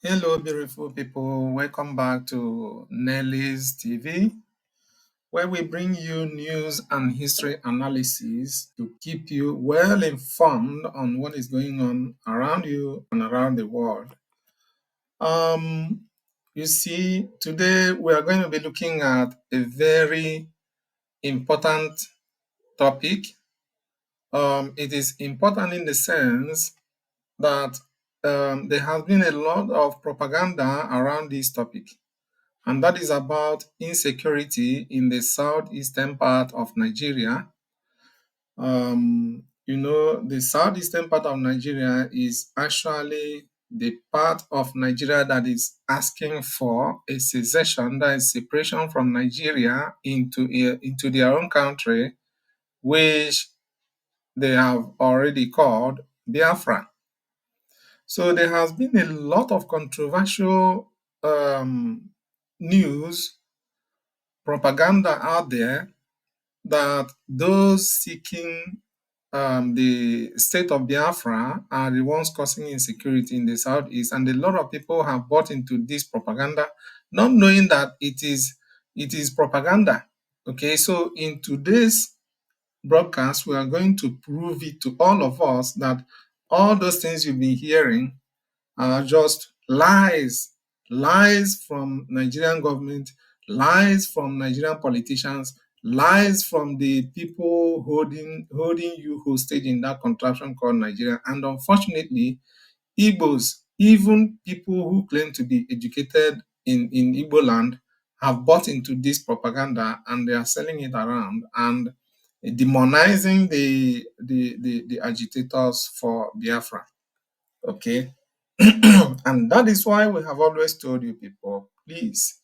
Hello, beautiful people. Welcome back to Nelly's TV, where we bring you news and history analysis to keep you well informed on what is going on around you and around the world. Um, you see, today we are going to be looking at a very important topic. It is important in the sense that there has been a lot of propaganda around this topic, and that is about insecurity in the southeastern part of Nigeria. The southeastern part of Nigeria is actually the part of Nigeria that is asking for a secession, that is separation from Nigeria into their own country, which they have already called Biafra. So there has been a lot of controversial news propaganda out there that those seeking the state of Biafra are the ones causing insecurity in the southeast, and a lot of people have bought into this propaganda, not knowing that it is propaganda. Okay, so in today's broadcast, we are going to prove it to all of us that all those things you've been hearing are just lies from Nigerian government, lies from Nigerian politicians, lies from the people holding you hostage in that contraption called Nigeria. And unfortunately, Igbos, even people who claim to be educated in Igbo land, have bought into this propaganda and they are selling it around and demonizing the agitators for Biafra. Okay. And that is why we have always told you people, please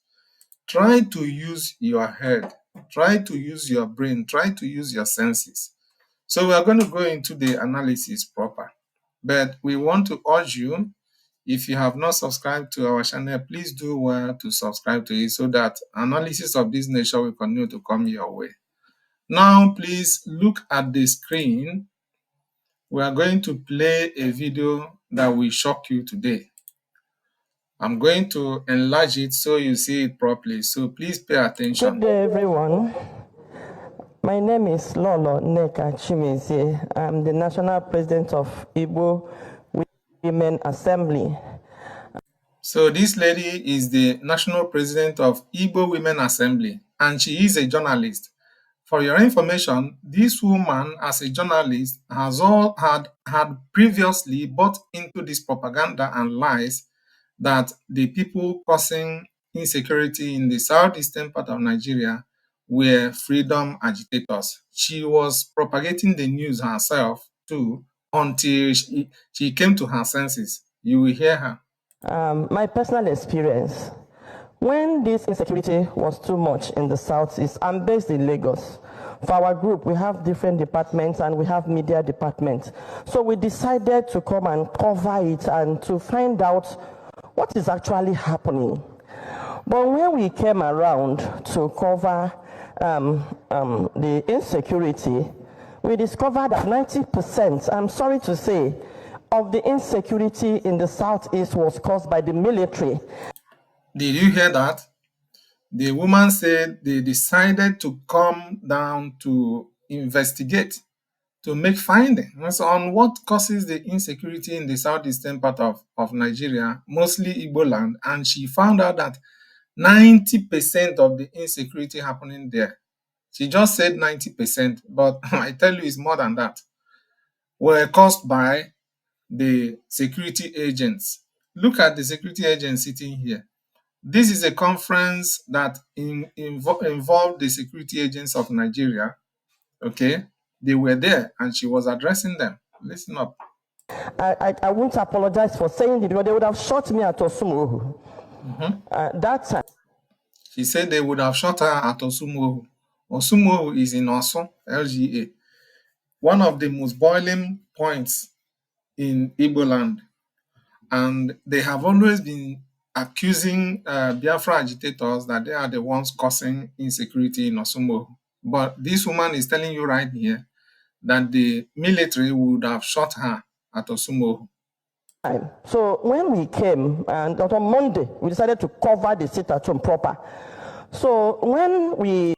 try to use your head, try to use your brain, try to use your senses. So we are going to go into the analysis proper. But we want to urge you, if you have not subscribed to our channel, please do well to subscribe to it so that analysis of this nature will continue to come your way. Now, please look at the screen. We are going to play a video that will shock you today. I'm going to enlarge it so you see it properly. So please pay attention. Good day, everyone. My name is Lolo Neka Chimezie. I'm the National President of Igbo Women Assembly. So this lady is the National President of Igbo Women Assembly, and she is a journalist. For your information, this woman, as a journalist, has had previously bought into this propaganda and lies that the people causing insecurity in the southeastern part of Nigeria were freedom agitators. She was propagating the news herself too until she came to her senses. You will hear her. My personal experience, when this insecurity was too much in the southeast, I'm based in Lagos. For our group, we have different departments and we have media departments. So we decided to come and cover it and to find out what is actually happening. But when we came around to cover the insecurity, we discovered that 90%, I'm sorry to say, of the insecurity in the southeast was caused by the military. Did you hear that? The woman said they decided to come down to investigate, to make findings on what causes the insecurity in the southeastern part of Nigeria, mostly Igbo land. And she found out that 90% of the insecurity happening there, she just said 90%, but I tell you it's more than that, were caused by the security agents. Look at the security agents sitting here. This is a conference that involved the security agents of Nigeria. Okay, they were there and she was addressing them. Listen up. I won't apologize for saying it, but they would have shot me at Osumohu. That time. She said they would have shot her at Osumohu. Osumohu is in Osun, LGA, one of the most boiling points in Igbo land. And they have always been accusing Biafra agitators that they are the ones causing insecurity in Osumohu. But this woman is telling you right here that the military would have shot her at Osumohu. So when we came, and on Monday, we decided to cover the sit-at-home proper. So when we...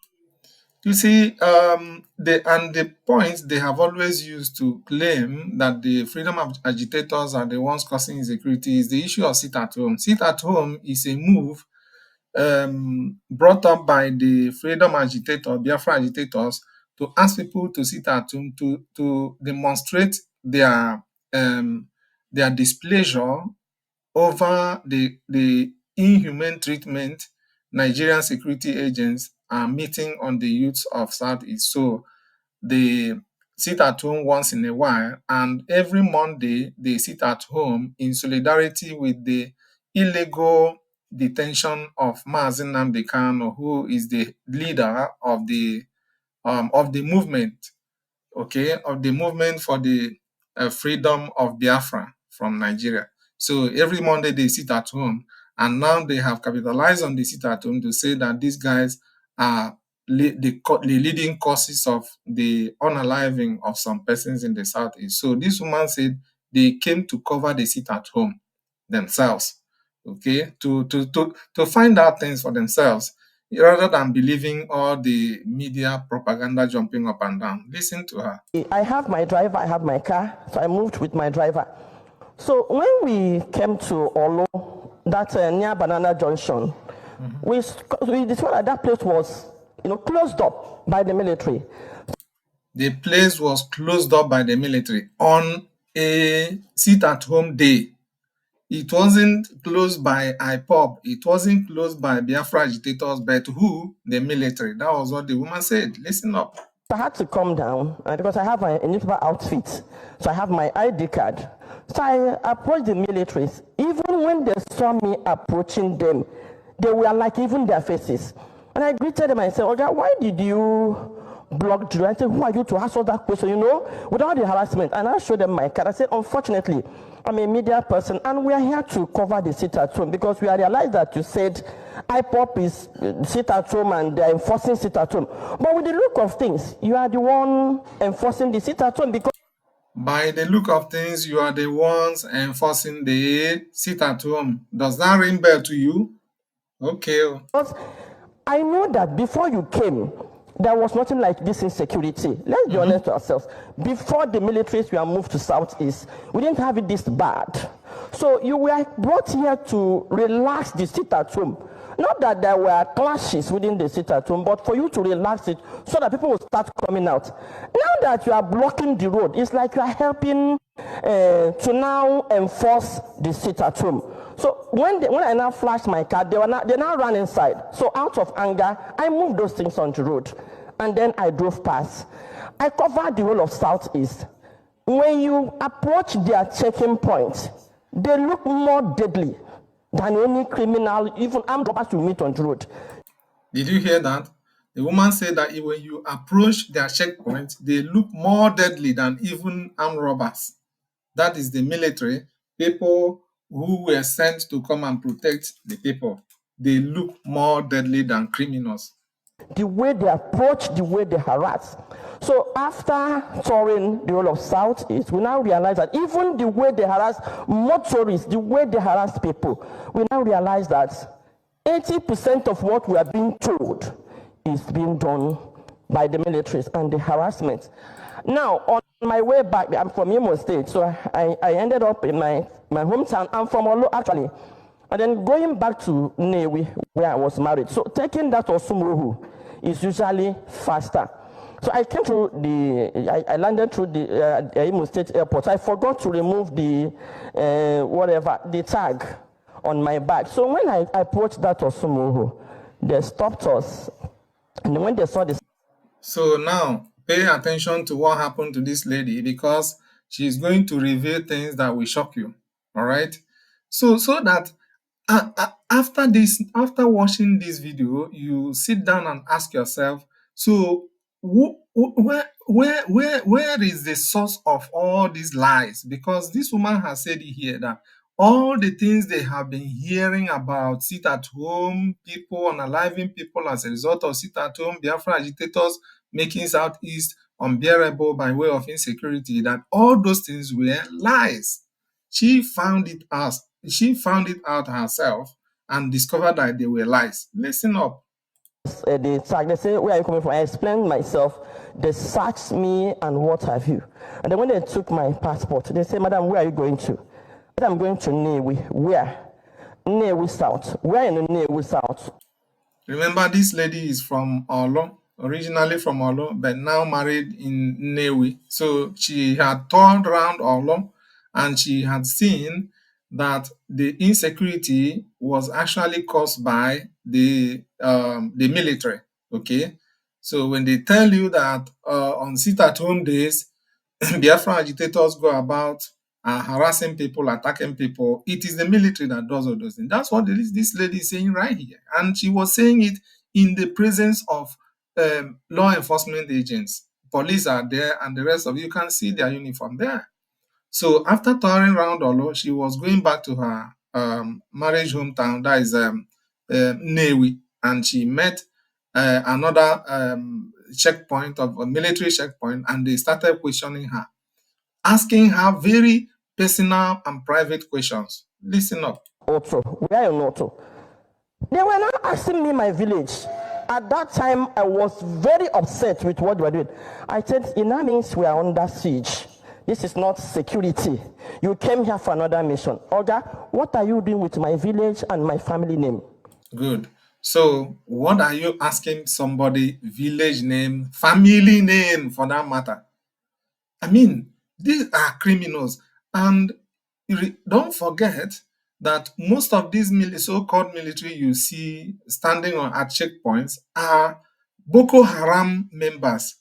You see, the points they have always used to claim that the freedom of agitators are the ones causing insecurity is the issue of sit at home. Sit at home is a move brought up by the freedom agitator, Biafra agitators, to ask people to sit at home to demonstrate um, their displeasure over the inhumane treatment Nigerian security agents are meeting on the youths of Southeast. So they sit at home once in a while, and every Monday they sit at home in solidarity with the illegal detention of Mazen Nnamdi Kanu, who is the leader of the movement, okay, of the movement for the freedom of Biafra from Nigeria. So every Monday they sit at home, and now they have capitalized on the sit at home to say that these guys are the leading causes of the unaliving of some persons in the Southeast. So this woman said they came to cover the sit at home themselves, okay, to find out things for themselves rather than believing all the media propaganda jumping up and down. Listen to her. I have my driver, I have my car, so I moved with my driver. So when we came to Olo, that near Banana Junction, we discovered that place was, closed up by the military. The place was closed up by the military on a sit-at-home day. It wasn't closed by IPOB. It wasn't closed by Biafra agitators, but who? The military. That was what the woman said. Listen up. I had to come down because I have a newspaper outfit. So I have my ID card. So I approached the militaries. Even when they saw me approaching them, they were like, even their faces. And I greeted them and I said, "Okay, why did you block the road?" I said, "Who are you to ask all that question, without the harassment?" And I showed them my card. I said, "Unfortunately, I'm a media person, and we are here to cover the sit-at-home because we realized that you said IPOP is sit-at-home and they're enforcing sit-at-home. But with the look of things, you are the one enforcing the sit-at-home because..." By the look of things, you are the ones enforcing the sit-at-home. Does that ring bell to you? Okay. Because I know that before you came, there was nothing like this insecurity. Let's be honest to ourselves. Before the militaries were moved to Southeast, we didn't have it this bad. So you were brought here to relax the sit-at-home. Not that there were clashes within the sit-at-home, but for you to relax it so that people will start coming out. Now that you are blocking the road, it's like you are helping to now enforce the sit-at-home. So when I now flashed my car, they now ran inside. So out of anger, I moved those things on the road. And then I drove past. I covered the whole of Southeast. When you approach their checking point, they look more deadly than any criminal, even armed robbers you meet on the road. Did you hear that? The woman said that when you approach their checkpoint, they look more deadly than even armed robbers. That is the military, people who were sent to come and protect the people. They look more deadly than criminals. The way they approach, the way they harass. So after touring the whole of Southeast, we now realize that even the way they harass motorists, the way they harass people, we now realize that 80% of what we are being told is being done by the militaries and the harassment. Now, on my way back, I'm from Imo State, so I ended up in my hometown. I'm from Olo, actually. And then going back to Newi, where I was married. So taking that Osumuhu is usually faster. So I came through I landed through the Imo State Airport. I forgot to remove the tag on my bag. So when I approached that Osumuhu, they stopped us. And when they saw this... So now, pay attention to what happened to this lady because she's going to reveal things that will shock you. All right? So that after watching this video, you sit down and ask yourself, so where is the source of all these lies? Because this woman has said here that all the things they have been hearing about sit at home, people unaliving people as a result of sit at home, Biafra agitators making Southeast unbearable by way of insecurity, that all those things were lies. She found it out. She found it out herself and discovered that they were lies. Listen up. They tag, they say, where are you coming from? I explained myself. They searched me and what have you. And then when they took my passport, they say, Madam, where are you going to? I said, I'm going to Newi. Where? Newi South. Where in Newi South? Remember, this lady is from Olo, originally from Olo, but now married in Newi. So she had turned around Olo and she had seen that the insecurity was actually caused by the military. Okay, so when they tell you that on sit-at-home days, Biafra agitators go about harassing people, attacking people, it is the military that does all those things. That's what this lady is saying right here. And she was saying it in the presence of law enforcement agents. Police are there, and the rest of you can see their uniform there. So after touring around Olo, she was going back to her marriage hometown, that is Newi, and she met another checkpoint of a military checkpoint, and they started questioning her, asking her very personal and private questions. Listen up. Oto. Where in Oto? They were not asking me my village. At that time, I was very upset with what they were doing. I said, it now means we are under siege. This is not security. You came here for another mission. Oga, what are you doing with my village and my family name? Good. So, what are you asking somebody village name, family name for that matter? I mean, these are criminals. And don't forget that most of these so-called military you see standing on at checkpoints are Boko Haram members,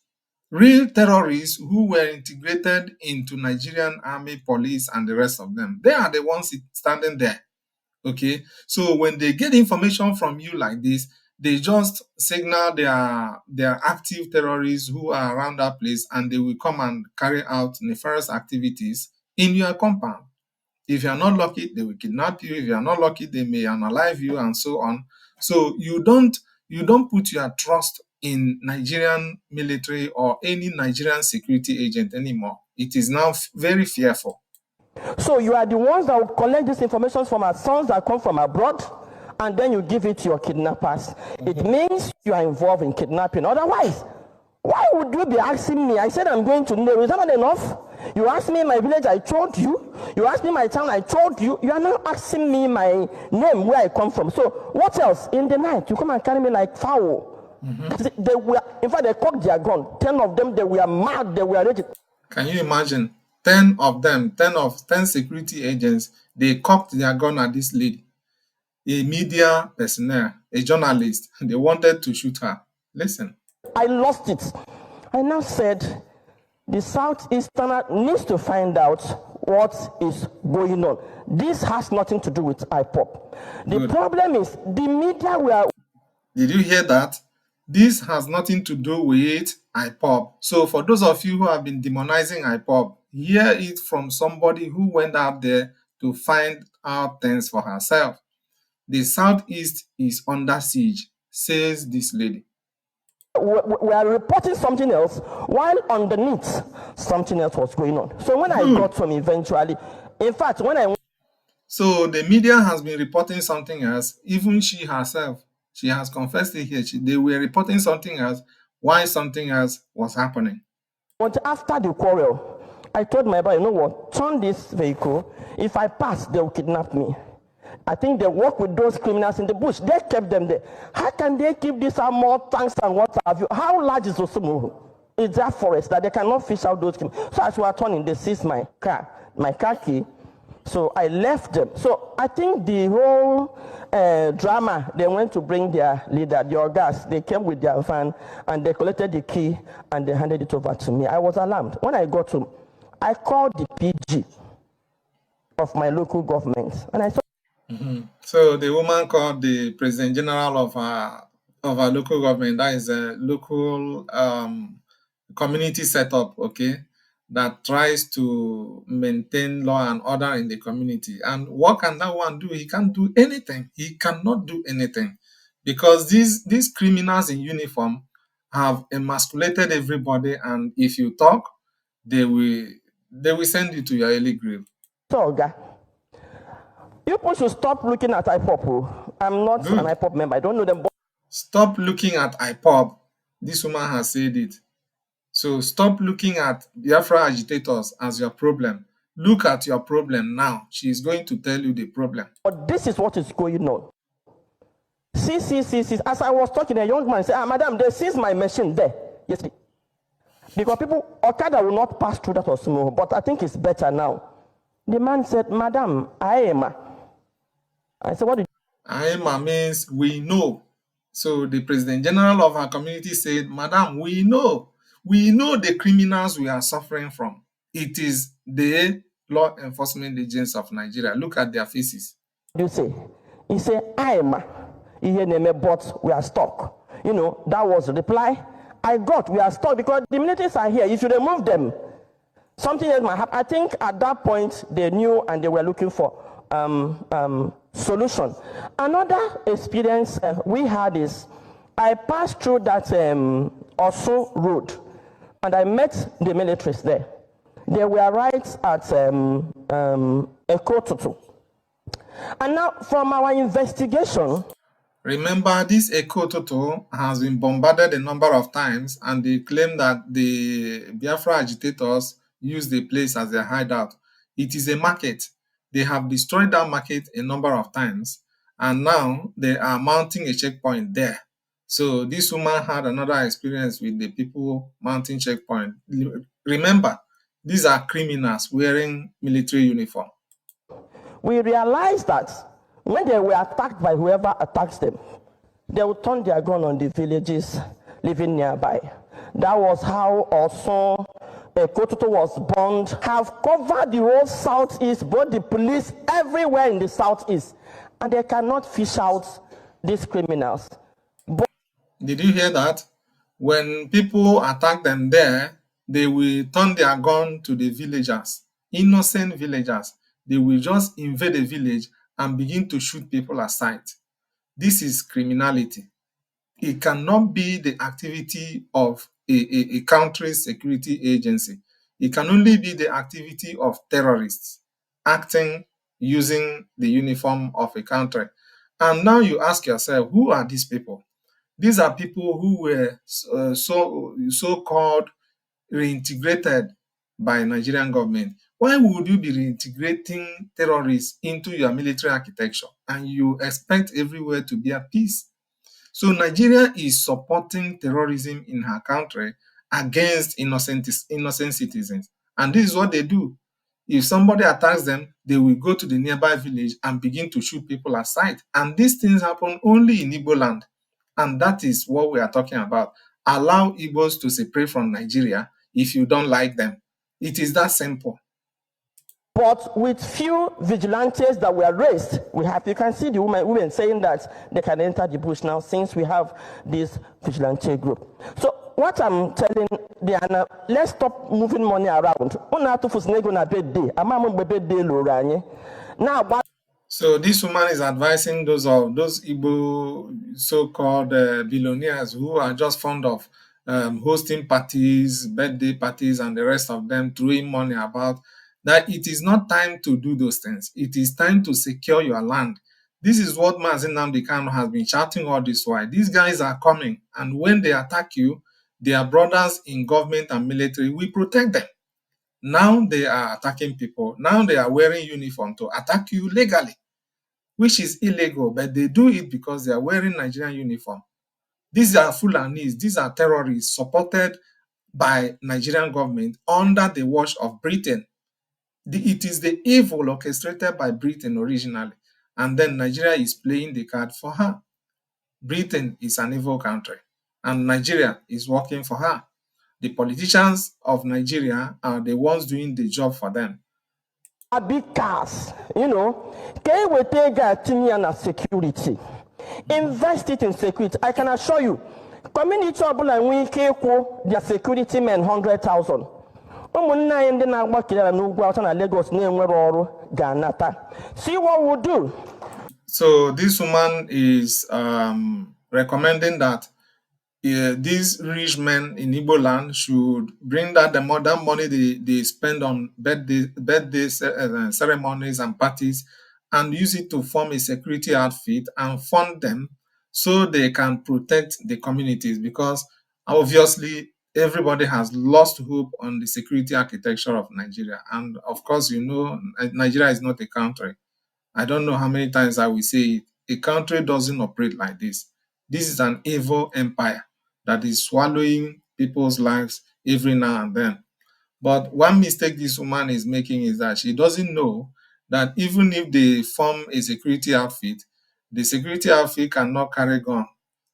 real terrorists who were integrated into Nigerian army, police, and the rest of them. They are the ones standing there. Okay, so when they get information from you like this, they just signal their active terrorists who are around that place, and they will come and carry out nefarious activities in your compound. If you are not lucky, they will kidnap you. If you are not lucky, they may unalive you, and so on. So you don't put your trust in Nigerian military or any Nigerian security agent anymore. It is now very fearful. So you are the ones that will collect this information from our sons that come from abroad, and then you give it to your kidnappers. It means you are involved in kidnapping. Otherwise, why would you be asking me? I said I'm going to Nero. Is that not enough? You asked me my village, I told you. You asked me my town, I told you. You are now asking me my name, where I come from. So what else? In the night, you come and carry me like fowl. They were, in fact, they cocked their gun. 10 of them, they were mad. They were ready. Can you imagine? 10 of them, 10 security agents, they cocked their gun at this lady, a media personnel, a journalist. They wanted to shoot her. Listen. I lost it. I now said, the Southeasterner needs to find out what is going on. This has nothing to do with IPOP. The problem is the media were. Did you hear that? This has nothing to do with IPOP. So for those of you who have been demonizing IPOP, hear it from somebody who went out there to find out things for herself. The Southeast is under siege, says this lady. We are reporting something else, while underneath something else was going on. So when I got home eventually, in fact, when I. So the media has been reporting something else. Even she herself, she has confessed it here. They were reporting something else, why something else was happening. But after the quarrel, I told my boy, you know what, turn this vehicle. If I pass, they will kidnap me. I think they work with those criminals in the bush. They kept them there. How can they keep these more tanks and what have you? How large is Osumu? Is that forest that they cannot fish out those criminals? So as we are turning, they seized my car key. So I left them. So I think the whole drama, they went to bring their leader, the Orgas. They came with their van and they collected the key and they handed it over to me. I was alarmed. When I got home, I called the PG of my local government and I saw. So the woman called the president general of our local government, that is a local community setup, okay, that tries to maintain law and order in the community. And what can that one do? He can't do anything. He cannot do anything because these criminals in uniform have emasculated everybody, and if you talk, they will send you to your early grave. Soga. People should stop looking at IPOP. I'm not Good. an IPOP member. I don't know them. Stop looking at IPOP. This woman has said it. So stop looking at Biafra agitators as your problem. Look at your problem now. She is going to tell you the problem. But this is what is going on. See. As I was talking, a young man said, madam, they seized my machine there yesterday. Because people, Okada will not pass through that Osmo, but I think it's better now. The man said, madam, Aema. I said, what did Aema means we know. So the President General of our community said, madam, we know. We know the criminals we are suffering from. It is the law enforcement agents of Nigeria. Look at their faces. you say? He said, Aema. But we are stuck. You know, that was the reply I got. We are stuck because the militaries are here. You should remove them. Something else might happen. I think at that point they knew and they were looking for solution. Another experience we had is I passed through that Osu road and I met the militaries there. They were right at Ekotutu. And now from our investigation, remember, this Ekototo has been bombarded a number of times, and they claim that the Biafra agitators use the place as their hideout. It is a market. They have destroyed that market a number of times, and now they are mounting a checkpoint there. So this woman had another experience with the people mounting checkpoint. Remember, these are criminals wearing military uniform. we realized that when they were attacked by whoever attacks them, they would turn their gun on the villages living nearby. That was how also Kototo was burned, have covered the whole southeast, both the police everywhere in the southeast, and they cannot fish out these criminals. Did you hear that? When people attack them there, they will turn their gun to the villagers, innocent villagers. They will just invade a village and begin to shoot people aside. This is criminality. It cannot be the activity of a country's security agency. It can only be the activity of terrorists acting using the uniform of a country. And now you ask yourself, who are these people? These are people who were so-called reintegrated by Nigerian government. Why would you be reintegrating terrorists into your military architecture and you expect everywhere to be at peace? So Nigeria is supporting terrorism in her country against innocent citizens. And this is what they do. If somebody attacks them, they will go to the nearby village and begin to shoot people aside. And these things happen only in Igbo land. And that is what we are talking about. Allow Igbos to separate from Nigeria if you don't like them. It is that simple. But with few vigilantes that were raised, you can see the women saying that they can enter the bush now since we have this vigilante group. So what I'm telling Diana, let's stop moving money around. Now, so this woman is advising those Igbo so-called billionaires who are just fond of hosting parties, birthday parties, and the rest of them throwing money about, that it is not time to do those things. It is time to secure your land. This is what Mazi Nnamdi Kanu has been shouting all this while. These guys are coming, and when they attack you, their brothers in government and military will protect them. Now they are attacking people. Now they are wearing uniform to attack you legally, which is illegal, but they do it because they are wearing Nigerian uniform. These are Fulanis. These are terrorists supported by Nigerian government under the watch of Britain. It is the evil orchestrated by Britain originally, and then Nigeria is playing the card for her. Britain is an evil country, and Nigeria is working for her. The politicians of Nigeria are the ones doing the job for them. Big cars, can we take a security? Invest it in security. I can assure you, community trouble and we can their security men 100,000. See what we'll do. So this woman is recommending that these rich men in Igbo land should bring that money they spend on birthday ceremonies and parties, and use it to form a security outfit and fund them so they can protect the communities, because obviously everybody has lost hope on the security architecture of Nigeria. And of course, Nigeria is not a country. I don't know how many times I will say it. A country doesn't operate like this. This is an evil empire that is swallowing people's lives every now and then. But one mistake this woman is making is that she doesn't know that even if they form a security outfit, the security outfit cannot carry gun.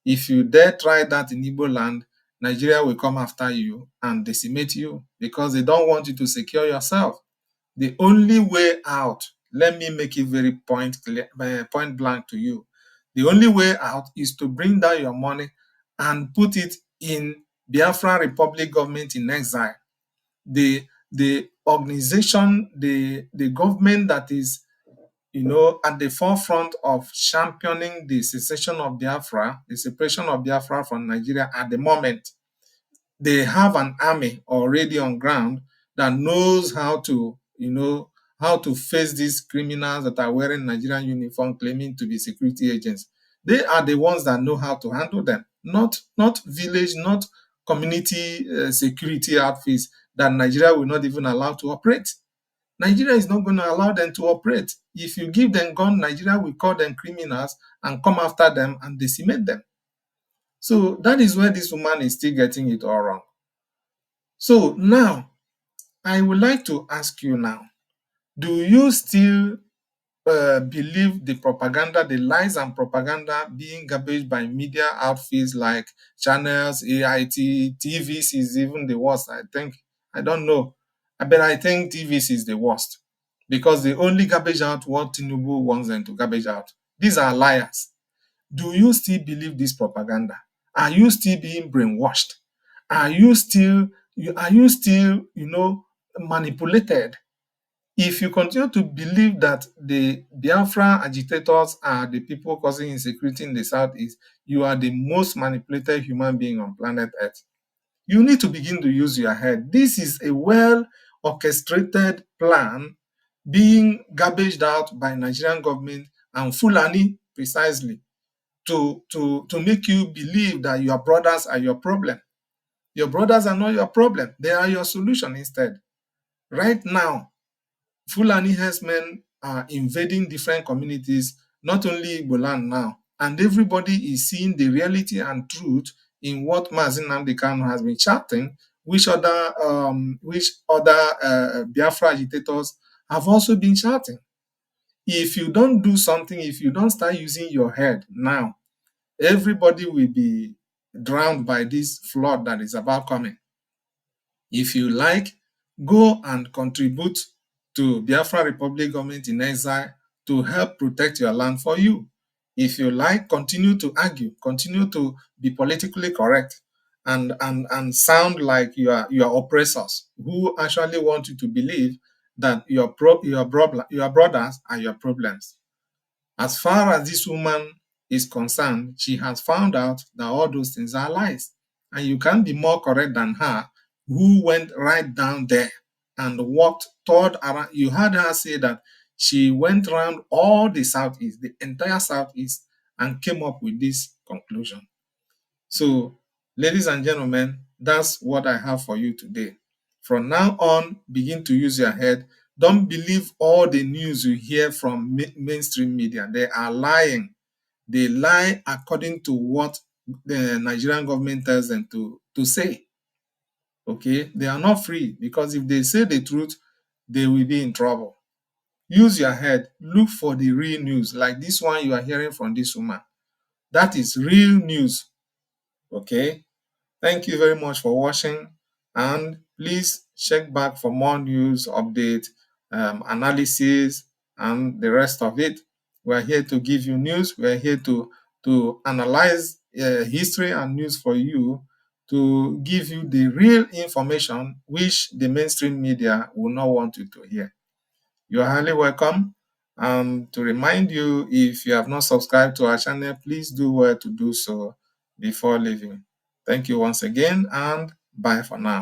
If you dare try that in Igbo land, Nigeria will come after you and decimate you, because they don't want you to secure yourself. The only way out, let me make it very point blank to you. The only way out is to bring down your money and put it in Biafra Republic government in exile. The organization, the government that is, at the forefront of championing the secession of Biafra, the separation of Biafra from Nigeria at the moment, they have an army already on ground that knows how to face these criminals that are wearing Nigerian uniform claiming to be security agents. They are the ones that know how to handle them, not village, not community security outfits that Nigeria will not even allow to operate. Nigeria is not going to allow them to operate. If you give them gun, Nigeria will call them criminals and come after them and decimate them. So that is where this woman is still getting it all wrong. So now, I would like to ask you now, do you still believe the propaganda, the lies and propaganda being garbaged by media outfits like channels, AIT, TVs is even the worst, I think. I don't know. But I think TVs is the worst, because they only garbage out what Tinubu wants them to garbage out. These are liars. Do you still believe this propaganda? Are you still being brainwashed? Are you still manipulated? If you continue to believe that the Biafra agitators are the people causing insecurity in the Southeast, you are the most manipulated human being on planet Earth. You need to begin to use your head. This is a well orchestrated plan being garbaged out by Nigerian government and Fulani precisely to make you believe that your brothers are your problem. Your brothers are not your problem. They are your solution instead. Right now, Fulani herdsmen are invading different communities, not only Igbo land now, and everybody is seeing the reality and truth in what Mazin Nnamdi Kanu has been shouting, which other Biafra agitators have also been shouting. If you don't do something, if you don't start using your head now, everybody will be drowned by this flood that is about coming. If you like, go and contribute to Biafra Republic government in exile to help protect your land for you. If you like, continue to argue, continue to be politically correct and sound like you are oppressors who actually want you to believe that your brothers are your problems. As far as this woman is concerned, she has found out that all those things are lies. And you can't be more correct than her, who went right down there and walked toward around. You heard her say that she went around all the Southeast, the entire Southeast, and came up with this conclusion. So, ladies and gentlemen, that's what I have for you today. From now on, begin to use your head. Don't believe all the news you hear from mainstream media. They are lying. They lie according to what the Nigerian government tells them to say. Okay? They are not free, because if they say the truth, they will be in trouble. Use your head. Look for the real news, like this one you are hearing from this woman. That is real news. Okay? Thank you very much for watching, and please check back for more news, update, analysis, and the rest of it. We're here to give you news. We're here to analyze history and news for you, to give you the real information which the mainstream media will not want you to hear. You're highly welcome. To remind you, if you have not subscribed to our channel, please do well to do so before leaving. Thank you once again, and bye for now.